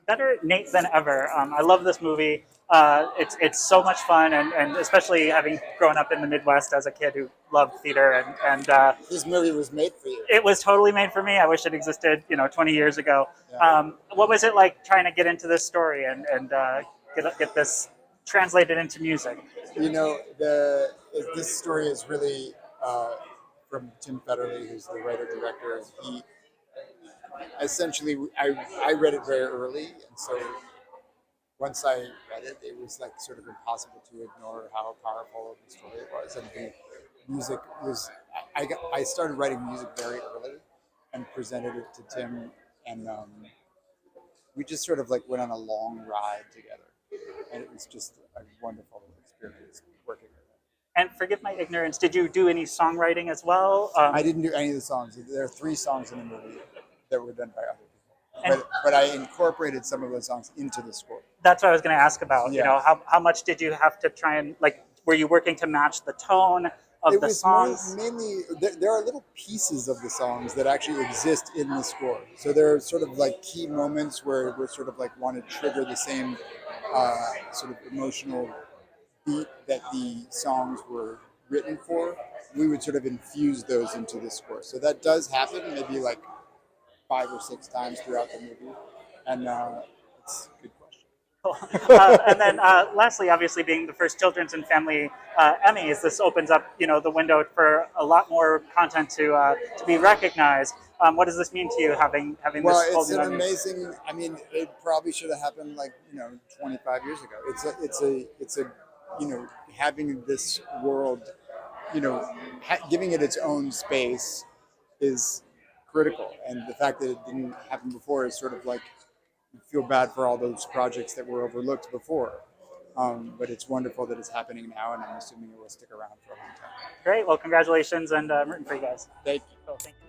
Better Nate than ever. I love this movie. It's so much fun, and especially having grown up in the Midwest as a kid who loved theater, and This movie was made for you. it was totally made for me. I wish it existed, 20 years ago. Yeah. What was it like trying to get into this story and get this translated into music? This story is really from Tim Federle, who's the writer director. He essentially, I read it very early, and so once I read it, it was like sort of impossible to ignore how powerful the story was, and the music was. I started writing music very early, and presented it to Tim, and we just sort of like went on a long ride together, and it was just a wonderful experience working with him. And forgive my ignorance, did you do any songwriting as well? I didn't do any of the songs. There are three songs in the movie that were done by other And people, but I incorporated some of those songs into the score. that's what I was going to ask about. Yeah. How much did you have to try and like? Were you working to match the tone of It the was songs? mainly there are little pieces of the songs that actually exist in the score. So there are sort of like key moments where we're sort of like want to trigger the same sort of emotional beat that the songs were written for. We would sort of infuse those into the score. So that does happen maybe like 5 or 6 times throughout the movie, and it's a good question. And then lastly, obviously being the first children's and family Emmys, this opens up the window for a lot more content to be recognized. What does this mean to you having Well, this it's golden an Emmy? amazing. I mean, it probably should have happened like 25 years ago. It's a having this world, giving it its own space is critical, and the fact that it didn't happen before is sort of like you feel bad for all those projects that were overlooked before. But it's wonderful that it's happening now, and I'm assuming it will stick around for a long time. Great. Well, congratulations, and I'm rooting for you guys. Thank you. Cool. Thank you.